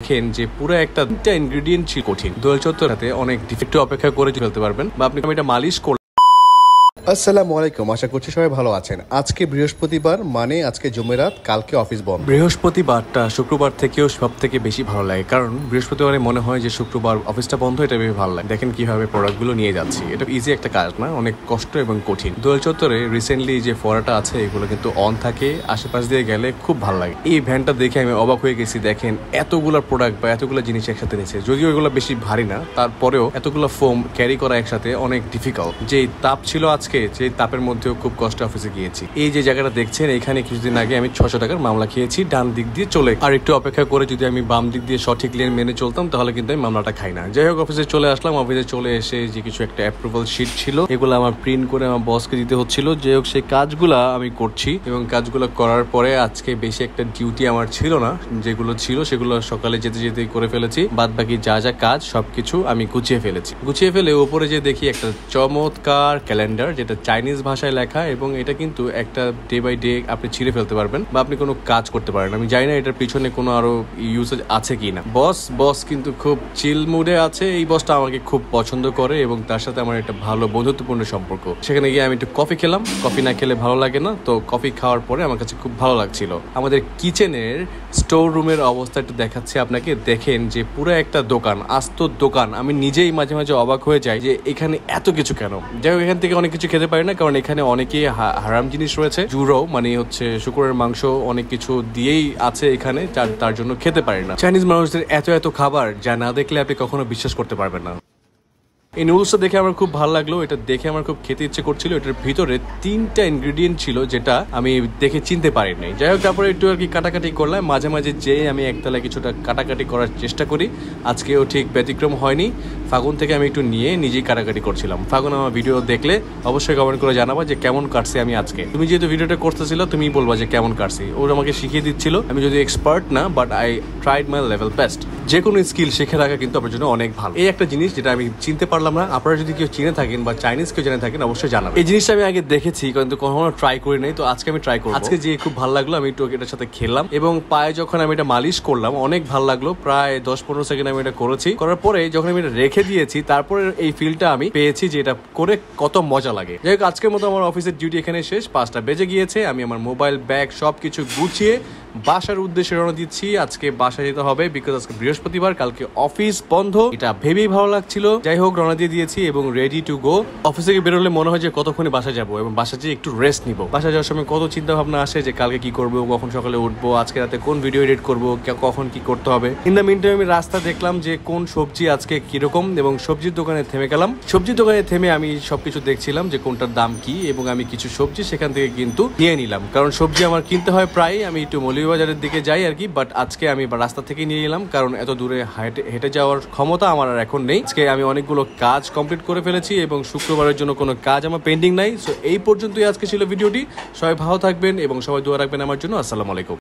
দেখেন যে পুরো একটা ইনগ্রেডিয়েন্ট ছিল কঠিন। দোয়েল চত্বরাতে অনেক ডিফেক্ট অপেক্ষা করে ফেলতে পারবেন বা আপনি এটা মালিশ করলে। আসসালামু আলাইকুম, আশা করছি সবাই ভালো আছেন। আজকে বৃহস্পতিবার, মানে আজকে জুমেরাত, কালকে অফিস বন্ধ। বৃহস্পতিবারটা শুক্রবার থেকেও সব থেকে বেশি ভালো লাগে, কারণ বৃহস্পতিবারে মনে হয় যে শুক্রবার অফিসটা বন্ধ, এটা বেশি ভালো লাগে। দেখেন কিভাবে প্রোডাক্টগুলো নিয়ে যাচ্ছি, এটা ইজি একটা কাজ না, অনেক কষ্ট এবং কঠিন। দোয়েল চত্বরে রিসেন্টলি যে ফোয়ারাটা আছে এগুলো কিন্তু অন থাকে, আশেপাশ দিয়ে গেলে খুব ভালো লাগে। এই ভ্যানটা দেখে আমি অবাক হয়ে গেছি। দেখেন এতগুলো প্রোডাক্ট বা এতগুলো জিনিস একসাথে নিয়েছে, যদিও এগুলো বেশি ভারী না, তারপরেও এতগুলো ফোম ক্যারি করা একসাথে অনেক ডিফিকাল্ট। যে তাপ ছিল আজকে, যে তাপের মধ্যেও খুব কষ্ট অফিসে গিয়েছি। এই যে জায়গাটা দেখছেন, এখানে কিছুদিন আগে আমি 600 টাকার মামলা খেয়েছি ডান দিক দিয়ে চলে। আর একটু অপেক্ষা করে যদি আমি বাম দিক দিয়ে সঠিক লেন মেনে চলতাম তাহলে কিন্তু আমি মামলাটা খাই না। যাই হোক, অফিসে চলে আসলাম। অফিসে চলে এসে যে কিছু একটা অ্যাপ্রুভাল শিট ছিল, এগুলো আমার প্রিন্ট করে আমার বসকে দিতে হচ্ছিল। যাই হোক, সেই কাজগুলা আমি করছি এবং কাজগুলো করার পরে আজকে বেশি একটা ডিউটি আমার ছিল না, যেগুলো ছিল সেগুলো সকালে যেতে যেতে করে ফেলেছি। বাদ বাকি যা যা কাজ সবকিছু আমি গুছিয়ে ফেলেছি। গুছিয়ে ফেলে উপরে যে দেখি একটা চমৎকার ক্যালেন্ডার, যেটা চাইনিজ ভাষায় লেখা, এবং এটা কিন্তু একটা ডে বাই ডে আপনি ছিঁড়ে ফেলতে পারবেন বা আপনি কোনো কাজ করতে পারেন। আমি জানি না এটার পিছনে কোনো আরো ইউসেজ আছে কিনা। বস কিন্তু খুব চিল মুডে আছে। এই বসটা আমাকে খুব পছন্দ করে এবং তার সাথে আমার একটা ভালো বন্ধুত্বপূর্ণ সম্পর্ক। সেখানে গিয়ে আমি একটু কফি খেলাম। কফি না খেলে ভালো লাগে না, তো কফি খাওয়ার পরে আমার কাছে খুব ভালো লাগছিল। আমাদের কিচেনের স্টোর রুমের অবস্থা একটু দেখাচ্ছি আপনাকে। দেখেন যে পুরো একটা দোকান, আস্ত দোকান। আমি নিজেই মাঝে মাঝে অবাক হয়ে যাই যে এখানে এত কিছু কেন। যাই হোক, এখান থেকে অনেক কিছু খেতে পারি না, কারণ এখানে অনেকেই হারাম জিনিস রয়েছে। জুরো মানে হচ্ছে শুকরের মাংস, অনেক কিছু দিয়েই আছে এখানে, তার জন্য খেতে পারি না। চাইনিজ মানুষদের এত খাবার যা না দেখলে আপনি কখনো বিশ্বাস করতে পারবেন না। এই নুডলসটা দেখে আমার খুব ভালো লাগলো। এটা দেখে আমার খুব খেতে ইচ্ছে করছিল। এটার ভিতরে 3টা ইনগ্রেডিয়েন্ট ছিল যেটা আমি দেখে চিনতে পারিনি। যাই হোক, তারপরে একটু আর কি কাটাকাটি করলাম। মাঝে মাঝে যেয়ে আমি একতলায় কিছুটা কাটাকাটি করার চেষ্টা করি। আজকেও ঠিক ব্যতিক্রম হয়নি। ফাগুন থেকে আমি একটু নিয়ে নিজেই কাটাকাটি করছিলাম। ফাগুন আমার ভিডিও দেখলে অবশ্যই কমেন্ট করে জানাবা যে কেমন কাটছে আমি আজকে। তুমি যেহেতু ভিডিওটা করতেছিল, তুমি বলবা যে কেমন কাটছে। ওর আমাকে শিখিয়ে দিচ্ছিল। আমি যদি এক্সপার্ট না, but I tried my level best. যে কোনো স্কিল শিখে রাখা কিন্তু আপনার জন্য অনেক ভালো। এই একটা জিনিস যেটা আমি চিনতে পারলাম না, আপনারা যদি কেউ চিনে থাকেন বা চাইনিজ কেউ জেনে থাকেন অবশ্যই জানাবেন। এই জিনিসটা আমি আগে দেখেছি কিন্তু কখনো ট্রাই করি নাই, তো আজকে আমি ট্রাই করব। আজকে যে খুব ভালো লাগলো, আমি একটু এটার সাথে খেললাম এবং পায়ে যখন আমি এটা মালিশ করলাম অনেক ভালো লাগলো। প্রায় 10-15 সেকেন্ড আমি এটা করেছি। করার পরে যখন আমি এটা রেখে দিয়েছি, তারপরে এই ফিলটা আমি পেয়েছি যে এটা করে কত মজা লাগে। যাই হোক, আজকের মতো আমার অফিসের ডিউটি এখানে শেষ। 5টা বেজে গিয়েছে। আমি আমার মোবাইল, ব্যাগ সবকিছু গুছিয়ে বাসার উদ্দেশ্যে রওনা দিচ্ছি। আজকে বাসা যেতে হবে, বিকজ আজকে বৃহস্পতিবার, কালকে অফিস বন্ধ। এটা ভেবেই ভালো লাগছিল। যাই হোক, রওনা দিয়ে দিয়েছি এবং রেডি টু গো। অফিস থেকে বেরোলে মনে হয় যে কতক্ষণে বাসা যাবো এবং বাসা যেয়ে একটু রেস্ট নিবো। বাসা যাওয়ার সময় কত চিন্তা ভাবনা আসে যে কালকে কি করবো, কখন সকালে উঠবো, আজকে রাতে কোন ভিডিও এডিট করবো, কখন কি করতে হবে। ইন দ্য মিন টাইম আমি রাস্তা দেখলাম যে কোন সবজি আজকে কিরকম, এবং সবজির দোকানে থেমে গেলাম। সবজির দোকানে থেমে আমি সবকিছু দেখছিলাম যে কোনটার দাম কি, এবং আমি কিছু সবজি সেখান থেকে কিন্তু নিয়ে নিলাম, কারণ সবজি আমার কিনতে হয় প্রায়। আমি একটু মৌলভীবাজারের দিকে যাই আর কি, বাট আজকে আমি রাস্তা থেকে নিয়ে নিলাম, কারণ এত দূরে হেঁটে যাওয়ার ক্ষমতা আমার আর এখন নেই। আজকে আমি অনেকগুলো কাজ কমপ্লিট করে ফেলেছি এবং শুক্রবারের জন্য কোনো কাজ আমার পেন্ডিং নাই। সো এই পর্যন্তই আজকে ছিল ভিডিওটি। সবাই ভালো থাকবেন এবং সবাই দোয়া রাখবেন আমার জন্য। আসসালামু আলাইকুম।